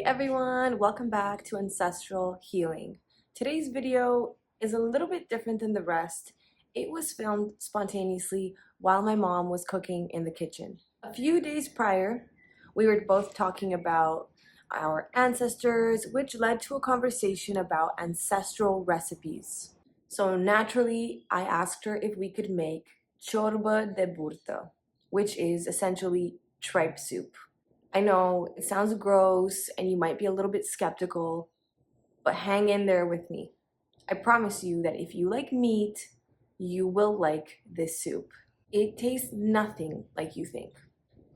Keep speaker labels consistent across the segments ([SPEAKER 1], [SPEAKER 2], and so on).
[SPEAKER 1] everyone, welcome back to Ancestral Healing. Today's video is a little bit different than the rest. It was filmed spontaneously while my mom was cooking in the kitchen. A few days prior, we were both talking about our ancestors, which led to a conversation about ancestral recipes. So naturally, I asked her if we could make Ciorba De Burta, which is essentially tripe soup. I know it sounds gross and you might be a little bit skeptical, but hang in there with me. I promise you that if you like meat, you will like this soup. It tastes nothing like you think.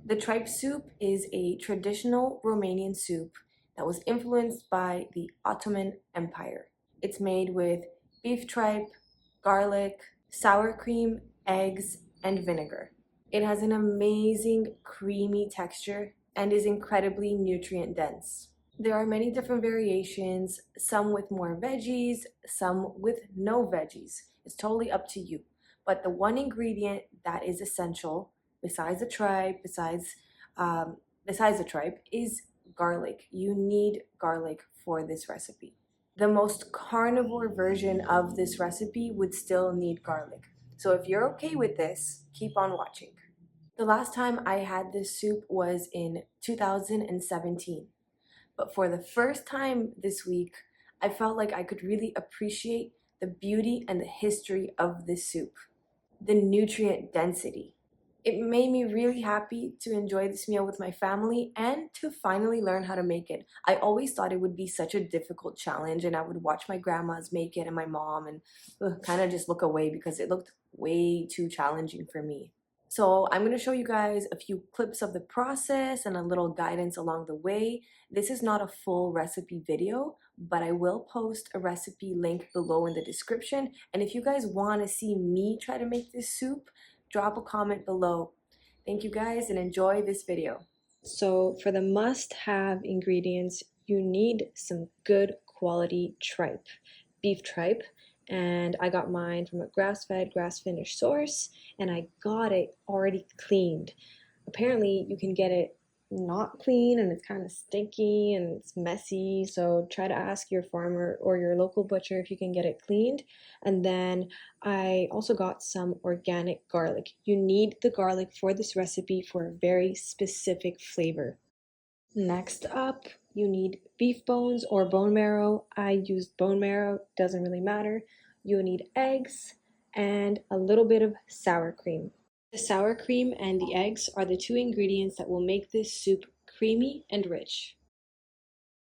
[SPEAKER 1] The tripe soup is a traditional Romanian soup that was influenced by the Ottoman Empire. It's made with beef tripe, garlic, sour cream, eggs, and vinegar. It has an amazing creamy texture and is incredibly nutrient dense. There are many different variations, some with more veggies, some with no veggies. It's totally up to you. But the one ingredient that is essential, besides the tripe, is garlic. You need garlic for this recipe. The most carnivore version of this recipe would still need garlic. So if you're okay with this, keep on watching. The last time I had this soup was in 2017. But for the first time this week, I felt like I could really appreciate the beauty and the history of this soup. The nutrient density. It made me really happy to enjoy this meal with my family and to finally learn how to make it. I always thought it would be such a difficult challenge, and I would watch my grandmas make it and my mom and kind of just look away because it looked way too challenging for me. So I'm going to show you guys a few clips of the process and a little guidance along the way. This is not a full recipe video, but I will post a recipe link below in the description. And if you guys want to see me try to make this soup, drop a comment below. Thank you guys and enjoy this video. So for the must-have ingredients, you need some good quality tripe, beef tripe. And I got mine from a grass-fed, grass-finished source, and I got it already cleaned. Apparently, you can get it not clean, and it's kind of stinky, and it's messy, so try to ask your farmer or your local butcher if you can get it cleaned. And then I also got some organic garlic. You need the garlic for this recipe for a very specific flavor. Next up, you need beef bones or bone marrow. I used bone marrow, doesn't really matter. You'll need eggs and a little bit of sour cream. The sour cream and the eggs are the two ingredients that will make this soup creamy and rich.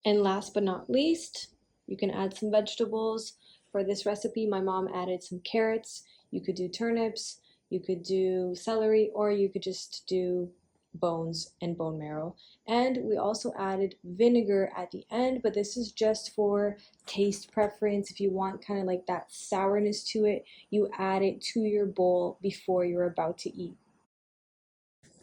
[SPEAKER 1] And last but not least, you can add some vegetables. For this recipe, my mom added some carrots. You could do turnips, you could do celery, or you could just do bones and bone marrow. And we also added vinegar at the end, but this is just for taste preference. If you want kind of like that sourness to it, you add it to your bowl before you're about to eat.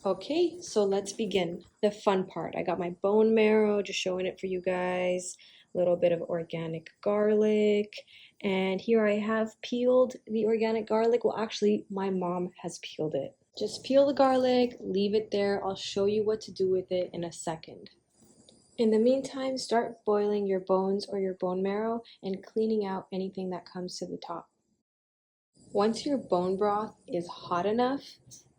[SPEAKER 1] Okay, so let's begin. The fun part. I got my bone marrow, just showing it for you guys. A little bit of organic garlic. And here I have peeled the organic garlic. Well, actually, my mom has peeled it. Just peel the garlic, leave it there. I'll show you what to do with it in a second. In the meantime, start boiling your bones or your bone marrow and cleaning out anything that comes to the top. Once your bone broth is hot enough,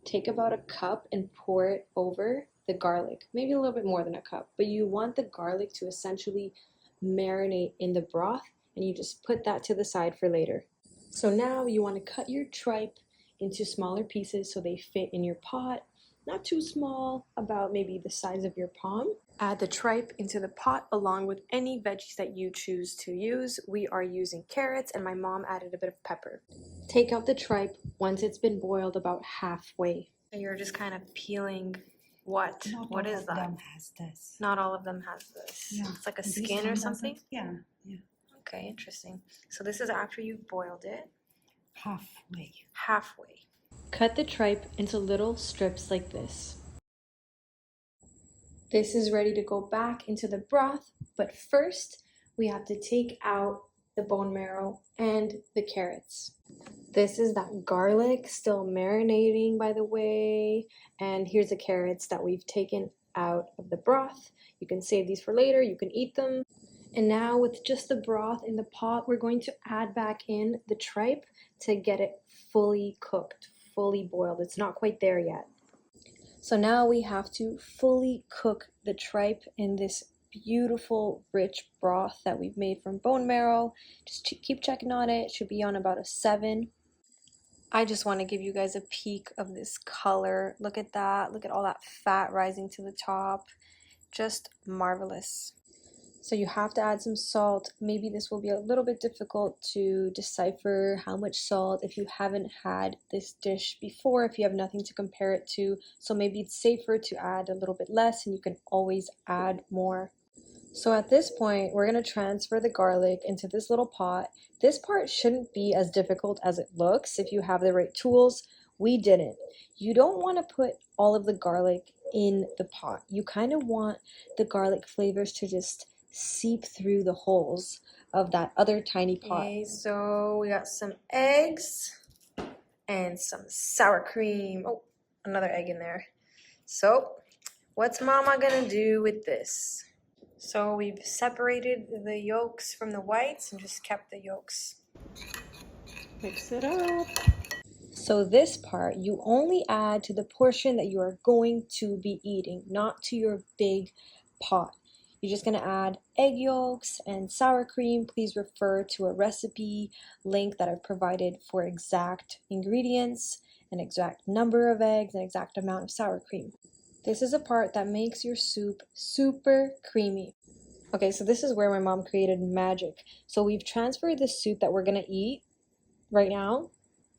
[SPEAKER 1] take about a cup and pour it over the garlic. Maybe a little bit more than a cup, but you want the garlic to essentially marinate in the broth, and you just put that to the side for later. So now you want to cut your tripe into smaller pieces so they fit in your pot. Not too small, about maybe the size of your palm. Add the tripe into the pot along with any veggies that you choose to use. We are using carrots, and my mom added a bit of pepper. Take out the tripe once it's been boiled about halfway. So you're just kind of peeling what? What is that?
[SPEAKER 2] Not all of them has this.
[SPEAKER 1] Not all of them has this.
[SPEAKER 2] Yeah.
[SPEAKER 1] It's like a skin or something?
[SPEAKER 2] Yeah.
[SPEAKER 1] Okay, interesting. So this is after you've boiled it?
[SPEAKER 2] Halfway.
[SPEAKER 1] Halfway. Cut the tripe into little strips like this. This is ready to go back into the broth, but first we have to take out the bone marrow and the carrots. This is that garlic still marinating, by the way, and here's the carrots that we've taken out of the broth. You can save these for later, you can eat them. And now with just the broth in the pot, we're going to add back in the tripe to get it fully cooked, fully boiled. It's not quite there yet. So now we have to fully cook the tripe in this beautiful rich broth that we've made from bone marrow. Just keep checking on it. It should be on about a 7. I just want to give you guys a peek of this color. Look at that. Look at all that fat rising to the top. Just marvelous. So you have to add some salt. Maybe this will be a little bit difficult to decipher how much salt if you haven't had this dish before, if you have nothing to compare it to. So maybe it's safer to add a little bit less and you can always add more. So at this point, we're going to transfer the garlic into this little pot. This part shouldn't be as difficult as it looks if you have the right tools. We didn't. You don't want to put all of the garlic in the pot. You kind of want the garlic flavors to just seep through the holes of that other tiny pot. Okay, so we got some eggs and some sour cream. Oh, another egg in there. So what's mama gonna do with this? So we've separated the yolks from the whites and just kept the yolks.
[SPEAKER 2] Mix it up.
[SPEAKER 1] So this part you only add to the portion that you are going to be eating, not to your big pot. You're just going to add egg yolks and sour cream. Please refer to a recipe link that I've provided for exact ingredients, an exact number of eggs, an exact amount of sour cream. This is a part that makes your soup super creamy. Okay, so this is where my mom created magic. So we've transferred the soup that we're going to eat right now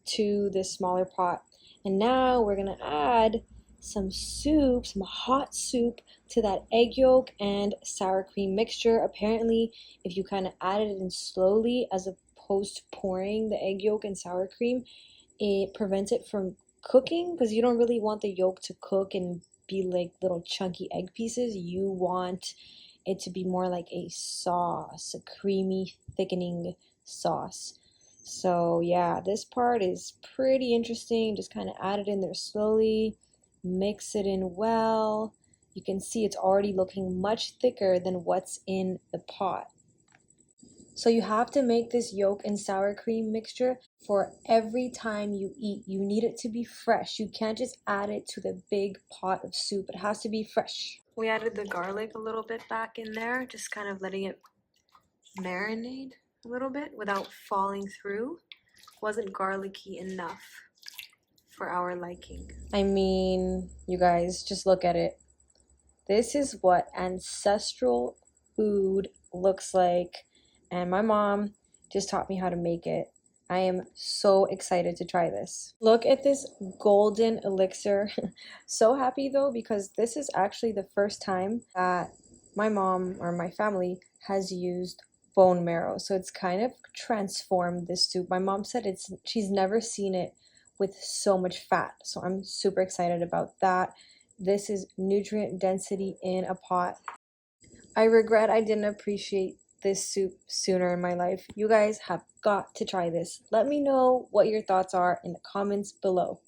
[SPEAKER 1] to this smaller pot. And now we're going to add some soup, some hot soup to that egg yolk and sour cream mixture. Apparently, if you kind of add it in slowly as opposed to pouring the egg yolk and sour cream, it prevents it from cooking because you don't really want the yolk to cook and be like little chunky egg pieces. You want it to be more like a sauce, a creamy, thickening sauce. So yeah, this part is pretty interesting. Just kind of add it in there slowly. Mix it in well. You can see it's already looking much thicker than what's in the pot. So you have to make this yolk and sour cream mixture for every time you eat. You need it to be fresh. You can't just add it to the big pot of soup. It has to be fresh. We added the garlic a little bit back in there, just kind of letting it marinate a little bit without falling through. Wasn't garlicky enough for our liking. I mean, you guys, just look at it. This is what ancestral food looks like, and my mom just taught me how to make it. I am so excited to try this. Look at this golden elixir. So happy though, because this is actually the first time that my mom or my family has used bone marrow. So it's kind of transformed this soup. My mom said she's never seen it with so much fat. So I'm super excited about that. This is nutrient density in a pot. I regret I didn't appreciate this soup sooner in my life. You guys have got to try this. Let me know what your thoughts are in the comments below.